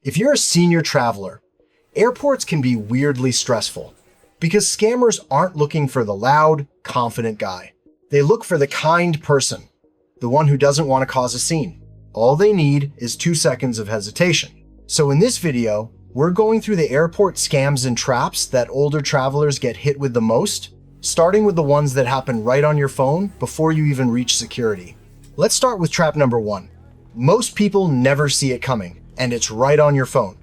If you're a senior traveler, airports can be weirdly stressful because scammers aren't looking for the loud, confident guy. They look for the kind person, the one who doesn't want to cause a scene. All they need is 2 seconds of hesitation. So in this video, we're going through the airport scams and traps that older travelers get hit with the most, starting with the ones that happen right on your phone before you even reach security. Let's start with trap number 1. Most people never see it coming, and it's right on your phone.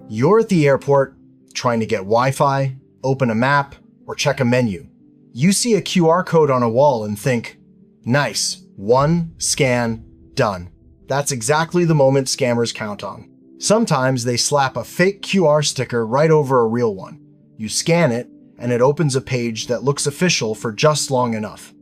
You're at the airport, trying to get Wi-Fi, open a map, or check a menu. You see a QR code on a wall and think, nice, 1 scan, done. That's exactly the moment scammers count on. Sometimes they slap a fake QR sticker right over a real one. You scan it, and it opens a page that looks official for just long enough.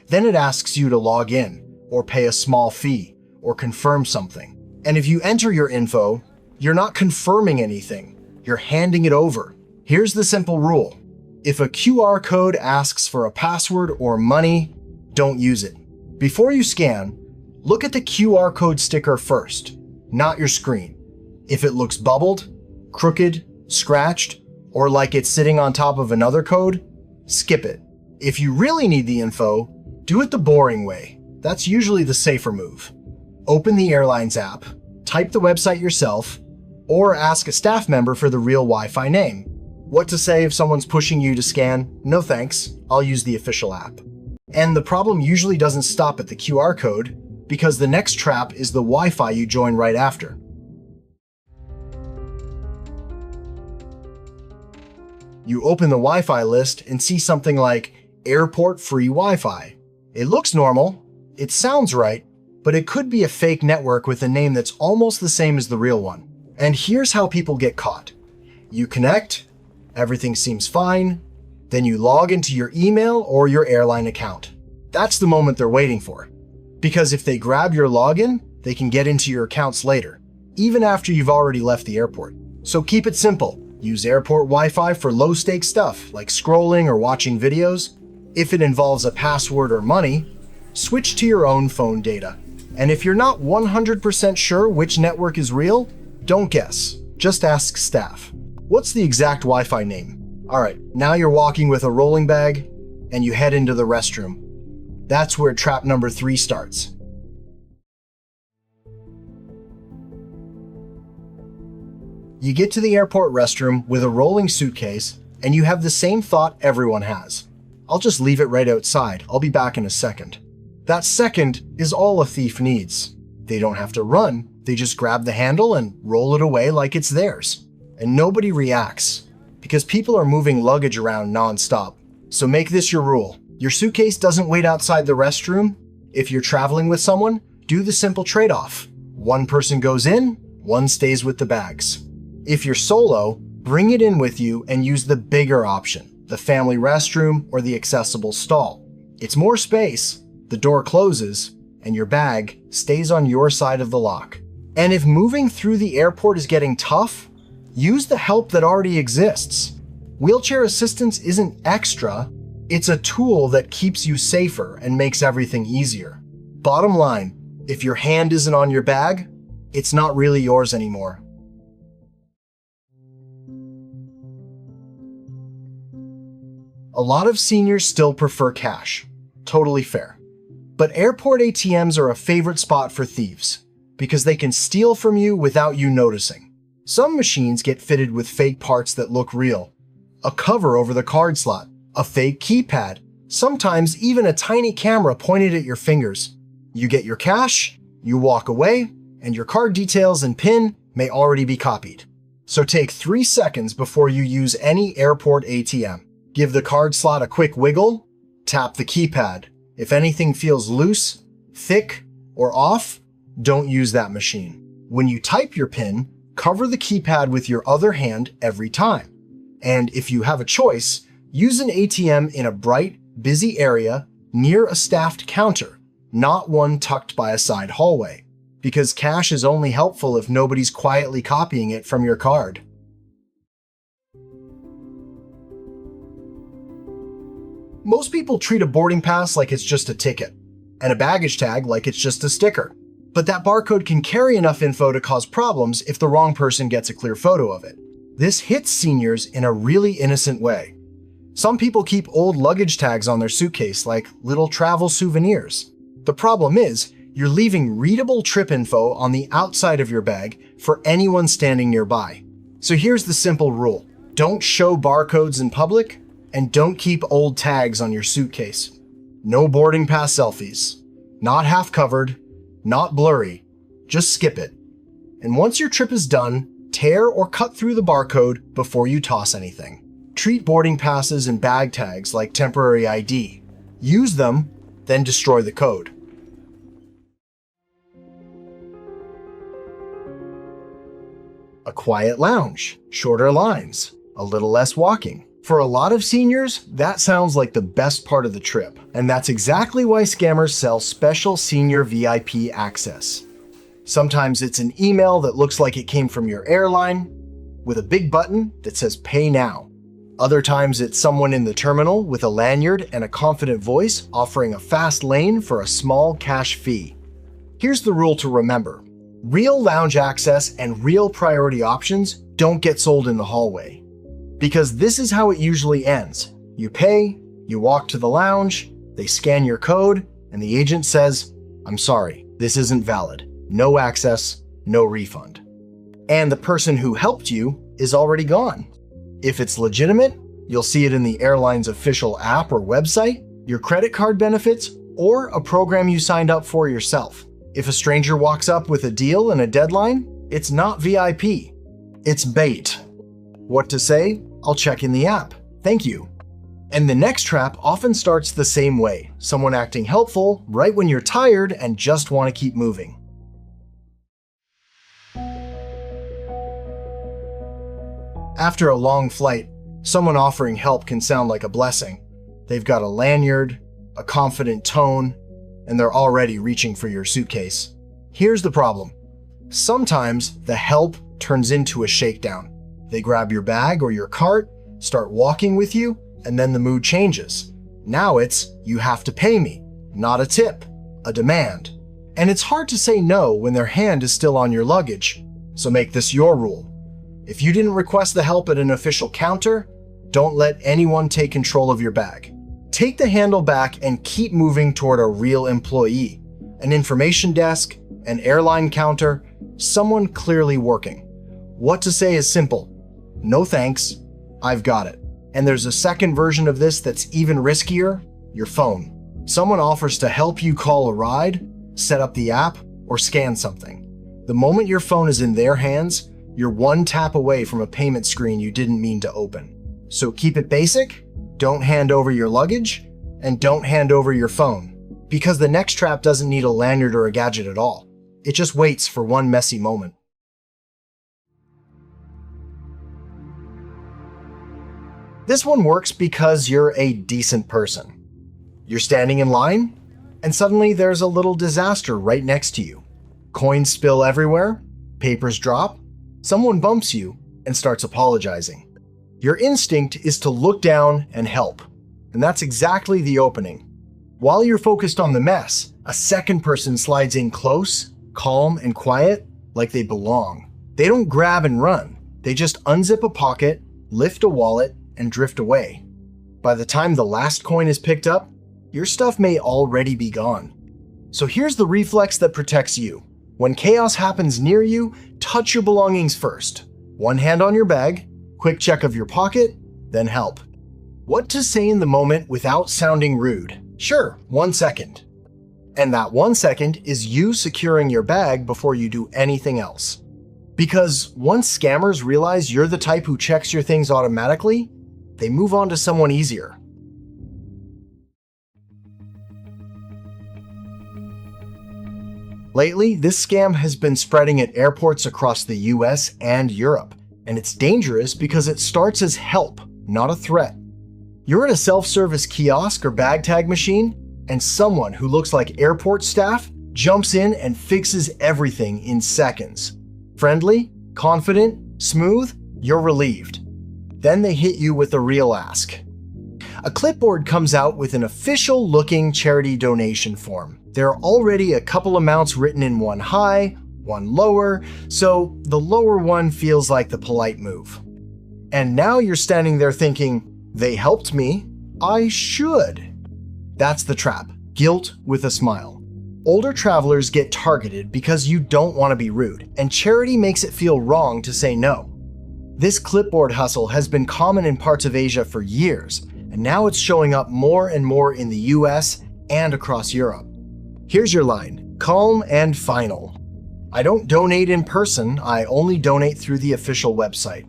Then it asks you to log in, or pay a small fee, or confirm something. And if you enter your info, you're not confirming anything, you're handing it over. Here's the simple rule. If a QR code asks for a password or money, don't use it. Before you scan, look at the QR code sticker first, not your screen. If it looks bubbled, crooked, scratched, or like it's sitting on top of another code, skip it. If you really need the info, do it the boring way. That's usually the safer move. Open the Airline's app, type the website yourself, or ask a staff member for the real Wi-Fi name. What to say if someone's pushing you to scan? No thanks, I'll use the official app. And the problem usually doesn't stop at the QR code, because the next trap is the Wi-Fi you join right after. You open the Wi-Fi list and see something like airport free Wi-Fi. It looks normal, it sounds right, but it could be a fake network with a name that's almost the same as the real one. And here's how people get caught. You connect, everything seems fine, then you log into your email or your airline account. That's the moment they're waiting for. Because if they grab your login, they can get into your accounts later, even after you've already left the airport. So keep it simple. Use airport Wi-Fi for low-stakes stuff like scrolling or watching videos. If it involves a password or money, switch to your own phone data. And if you're not 100% sure which network is real, don't guess. Just ask staff. What's the exact Wi-Fi name? Alright, now you're walking with a rolling bag and you head into the restroom. That's where trap number 3 starts. You get to the airport restroom with a rolling suitcase, and you have the same thought everyone has. I'll just leave it right outside, I'll be back in a second. That second is all a thief needs. They don't have to run, they just grab the handle and roll it away like it's theirs. And nobody reacts, because people are moving luggage around non-stop. So make this your rule. Your suitcase doesn't wait outside the restroom. If you're traveling with someone, do the simple trade-off. One person goes in, one stays with the bags. If you're solo, bring it in with you and use the bigger option, the family restroom or the accessible stall. It's more space, the door closes, and your bag stays on your side of the lock. And if moving through the airport is getting tough, use the help that already exists. Wheelchair assistance isn't extra, it's a tool that keeps you safer and makes everything easier. Bottom line, if your hand isn't on your bag, it's not really yours anymore. A lot of seniors still prefer cash. Totally fair. But airport ATMs are a favorite spot for thieves because they can steal from you without you noticing. Some machines get fitted with fake parts that look real. A cover over the card slot, a fake keypad, sometimes even a tiny camera pointed at your fingers. You get your cash, you walk away, and your card details and PIN may already be copied. So take 3 seconds before you use any airport ATM. Give the card slot a quick wiggle, tap the keypad. If anything feels loose, thick, or off, don't use that machine. When you type your PIN, cover the keypad with your other hand every time. And if you have a choice, use an ATM in a bright, busy area near a staffed counter, not one tucked by a side hallway, because cash is only helpful if nobody's quietly copying it from your card. Most people treat a boarding pass like it's just a ticket. and a baggage tag like it's just a sticker. But that barcode can carry enough info to cause problems if the wrong person gets a clear photo of it. This hits seniors in a really innocent way. Some people keep old luggage tags on their suitcase like little travel souvenirs. The problem is, you're leaving readable trip info on the outside of your bag for anyone standing nearby. So here's the simple rule. Don't show barcodes in public, and don't keep old tags on your suitcase. No boarding pass selfies. Not half covered, not blurry. Just skip it. And once your trip is done, tear or cut through the barcode before you toss anything. Treat boarding passes and bag tags like temporary ID. Use them, then destroy the code. A quiet lounge, shorter lines, a little less walking. For a lot of seniors, that sounds like the best part of the trip, and that's exactly why scammers sell special senior VIP access. Sometimes it's an email that looks like it came from your airline, with a big button that says Pay Now. Other times it's someone in the terminal with a lanyard and a confident voice offering a fast lane for a small cash fee. Here's the rule to remember. Real lounge access and real priority options don't get sold in the hallway. Because this is how it usually ends. You pay, you walk to the lounge, they scan your code, and the agent says, "I'm sorry, this isn't valid. No access, no refund." And the person who helped you is already gone. If it's legitimate, you'll see it in the airline's official app or website, your credit card benefits, or a program you signed up for yourself. If a stranger walks up with a deal and a deadline, it's not VIP. It's bait. What to say? I'll check in the app. Thank you. And the next trap often starts the same way. Someone acting helpful right when you're tired and just want to keep moving. After a long flight, someone offering help can sound like a blessing. They've got a lanyard, a confident tone, and they're already reaching for your suitcase. Here's the problem. Sometimes the help turns into a shakedown. They grab your bag or your cart, start walking with you, and then the mood changes. Now it's, "You have to pay me," not a tip, a demand. And it's hard to say no when their hand is still on your luggage. So make this your rule. If you didn't request the help at an official counter, don't let anyone take control of your bag. Take the handle back and keep moving toward a real employee, an information desk, an airline counter, someone clearly working. What to say is simple. No thanks, I've got it. And there's a second version of this that's even riskier, your phone. Someone offers to help you call a ride, set up the app, or scan something. The moment your phone is in their hands, you're one tap away from a payment screen you didn't mean to open. So keep it basic, don't hand over your luggage, and don't hand over your phone. Because the next trap doesn't need a lanyard or a gadget at all. It just waits for one messy moment. This one works because you're a decent person. You're standing in line, and suddenly there's a little disaster right next to you. Coins spill everywhere, papers drop, someone bumps you and starts apologizing. Your instinct is to look down and help, and that's exactly the opening. While you're focused on the mess, a second person slides in close, calm and quiet, like they belong. They don't grab and run, they just unzip a pocket, lift a wallet, and drift away. By the time the last coin is picked up, your stuff may already be gone. So here's the reflex that protects you. When chaos happens near you, touch your belongings first. One hand on your bag, quick check of your pocket, then help. What to say in the moment without sounding rude? Sure, 1 second. And that 1 second is you securing your bag before you do anything else. Because once scammers realize you're the type who checks your things automatically, they move on to someone easier. Lately, this scam has been spreading at airports across the US and Europe, and it's dangerous because it starts as help, not a threat. You're at a self-service kiosk or bag tag machine, and someone who looks like airport staff jumps in and fixes everything in seconds. Friendly, confident, smooth, you're relieved. Then they hit you with a real ask. A Clipboard comes out with an official-looking charity donation form. There are already a couple amounts written in one high, one lower, so the lower one feels like the polite move. And now you're standing there thinking, they helped me, I should. That's the trap, guilt with a smile. Older travelers get targeted because you don't want to be rude, and charity makes it feel wrong to say no. This clipboard hustle has been common in parts of Asia for years, and now it's showing up more and more in the US and across Europe. Here's your line, calm and final. I don't donate in person, I only donate through the official website.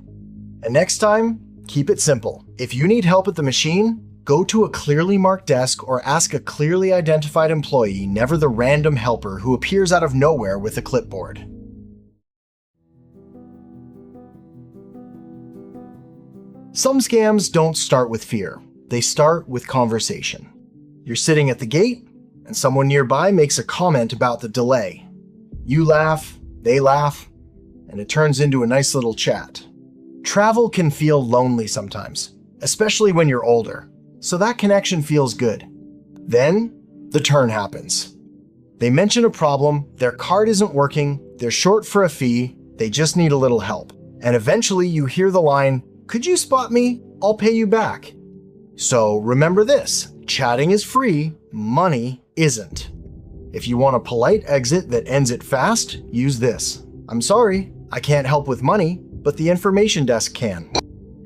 And next time, keep it simple. If you need help at the machine, go to a clearly marked desk or ask a clearly identified employee, never the random helper who appears out of nowhere with a clipboard. Some scams don't start with fear. They start with conversation. You're sitting at the gate, and someone nearby makes a comment about the delay. You laugh, they laugh, and it turns into a nice little chat. Travel can feel lonely sometimes, especially when you're older, so that connection feels good. Then, the turn happens. They mention a problem, their card isn't working, they're short for a fee, they just need a little help. And eventually you hear the line, "Could you spot me? I'll pay you back." So remember this, chatting is free, money isn't. If you want a polite exit that ends it fast, use this. "I'm sorry, I can't help with money, but the information desk can."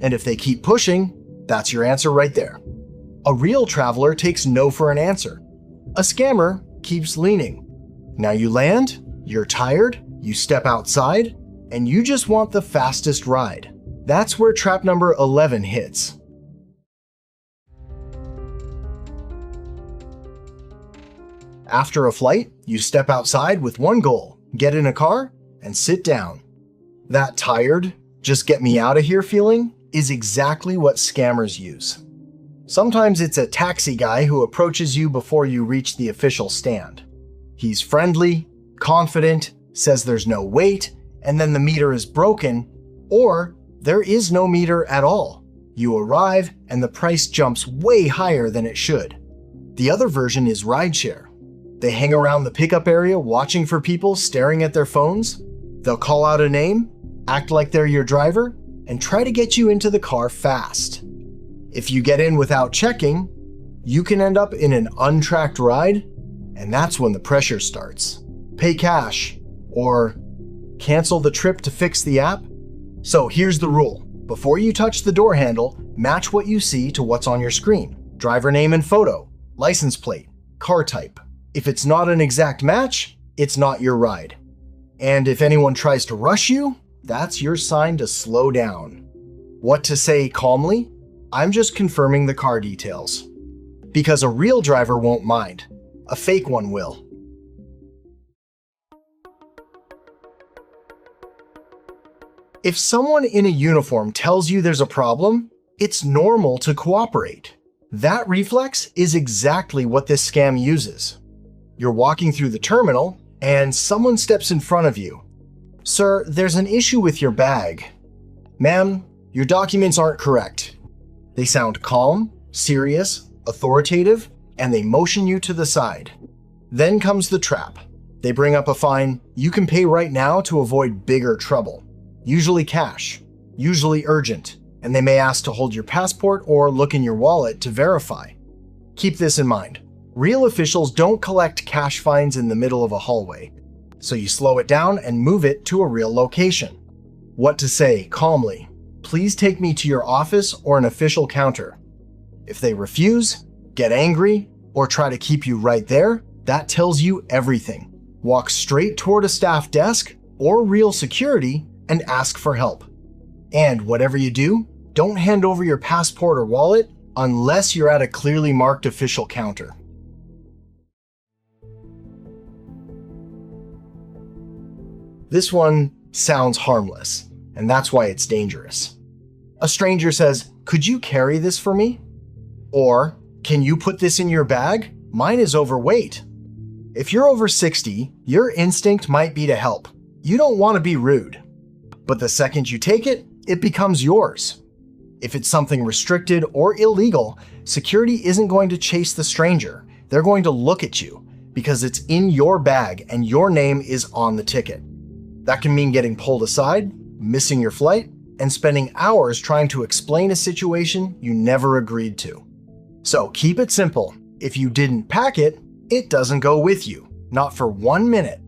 And if they keep pushing, that's your answer right there. A real traveler takes no for an answer. A scammer keeps leaning. Now you land, you're tired, you step outside, and you just want the fastest ride. That's where trap number 11 hits. After a flight, you step outside with one goal, get in a car and sit down. That tired, just get me out of here feeling is exactly what scammers use. Sometimes it's a taxi guy who approaches you before you reach the official stand. He's friendly, confident, says there's no wait, and then the meter is broken, or there is no meter at all. You arrive and the price jumps way higher than it should. The other version is rideshare. They hang around the pickup area watching for people staring at their phones. They'll call out a name, act like they're your driver, and try to get you into the car fast. If you get in without checking, you can end up in an untracked ride, and that's when the pressure starts. Pay cash, or cancel the trip to fix the app. So here's the rule. Before you touch the door handle, match what you see to what's on your screen. Driver name and photo, license plate, car type. If it's not an exact match, it's not your ride. And if anyone tries to rush you, that's your sign to slow down. What to say calmly? I'm just confirming the car details. Because a real driver won't mind. A fake one will. If someone in a uniform tells you there's a problem, it's normal to cooperate. That reflex is exactly what this scam uses. You're walking through the terminal, and someone steps in front of you. "Sir, there's an issue with your bag." "Ma'am, your documents aren't correct." They sound calm, serious, authoritative, and they motion you to the side. Then comes the trap. They bring up a fine you can pay right now to avoid bigger trouble. Usually cash, usually urgent, and they may ask to hold your passport or look in your wallet to verify. Keep this in mind. Real officials don't collect cash fines in the middle of a hallway, so you slow it down and move it to a real location. What to say calmly? "Please take me to your office or an official counter." If they refuse, get angry, or try to keep you right there, that tells you everything. Walk straight toward a staff desk or real security and ask for help. And whatever you do, don't hand over your passport or wallet unless you're at a clearly marked official counter. This one sounds harmless, and that's why it's dangerous. A stranger says, "Could you carry this for me?" Or, "Can you put this in your bag? Mine is overweight." If you're over 60, your instinct might be to help. You don't want to be rude. But the second you take it, it becomes yours. If it's something restricted or illegal, security isn't going to chase the stranger. They're going to look at you, because it's in your bag and your name is on the ticket. That can mean getting pulled aside, missing your flight, and spending hours trying to explain a situation you never agreed to. So keep it simple. If you didn't pack it, it doesn't go with you. Not for 1 minute.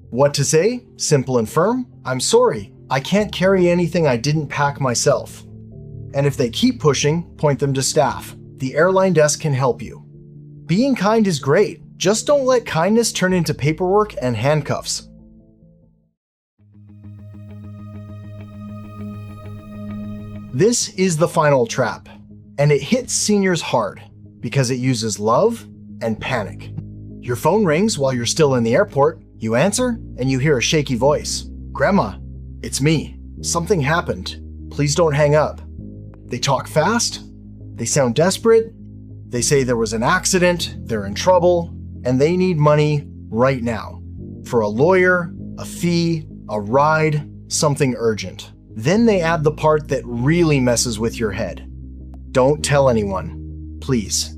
What to say? Simple and firm. I'm sorry, I can't carry anything I didn't pack myself. And if they keep pushing, point them to staff. The airline desk can help you. Being kind is great. Just don't let kindness turn into paperwork and handcuffs. This is the final trap, and it hits seniors hard because it uses love and panic. Your phone rings while you're still in the airport. You answer, and you hear a shaky voice. "Grandma, it's me. Something happened. Please don't hang up." They talk fast. They sound desperate. They say there was an accident, they're in trouble, and they need money right now. For a lawyer, a fee, a ride, something urgent. Then they add the part that really messes with your head. Don't tell anyone, please.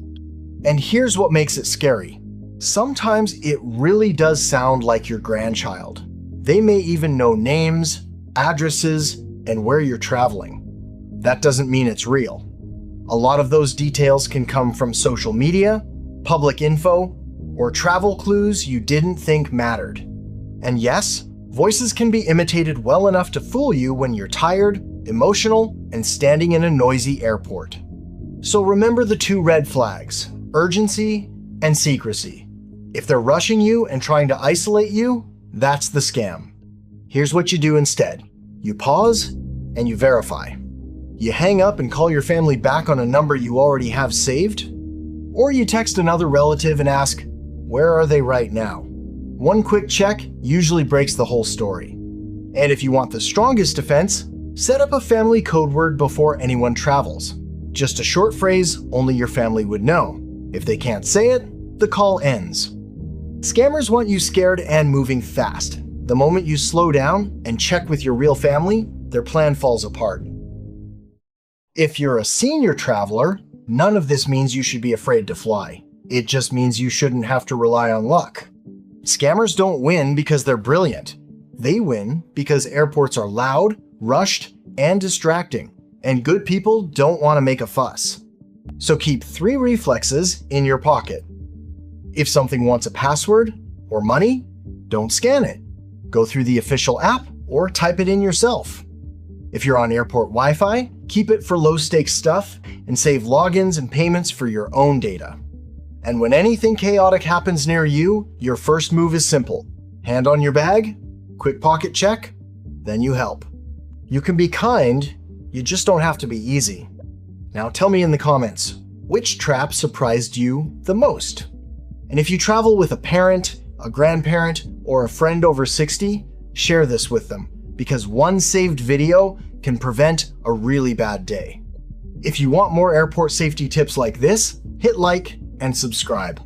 And here's what makes it scary. Sometimes it really does sound like your grandchild. They may even know names, addresses, and where you're traveling. That doesn't mean it's real. A lot of those details can come from social media, public info, or travel clues you didn't think mattered. And yes, voices can be imitated well enough to fool you when you're tired, emotional, and standing in a noisy airport. So remember the 2 red flags: urgency and secrecy. If they're rushing you and trying to isolate you, that's the scam. Here's what you do instead. You pause and you verify. You hang up and call your family back on a number you already have saved, or you text another relative and ask, where are they right now? One quick check usually breaks the whole story. And if you want the strongest defense, set up a family code word before anyone travels. Just a short phrase only your family would know. If they can't say it, the call ends. Scammers want you scared and moving fast. The moment you slow down and check with your real family, their plan falls apart. If you're a senior traveler, none of this means you should be afraid to fly. It just means you shouldn't have to rely on luck. Scammers don't win because they're brilliant. They win because airports are loud, rushed, and distracting, and good people don't want to make a fuss. So keep 3 reflexes in your pocket. If something wants a password or money, don't scan it. Go through the official app or type it in yourself. If you're on airport Wi-Fi, keep it for low-stakes stuff and save logins and payments for your own data. And when anything chaotic happens near you, your first move is simple. Hand on your bag, quick pocket check, then you help. You can be kind, you just don't have to be easy. Now tell me in the comments, which trap surprised you the most? And if you travel with a parent, a grandparent, or a friend over 60, share this with them, because one saved video can prevent a really bad day. If you want more airport safety tips like this, hit like and subscribe.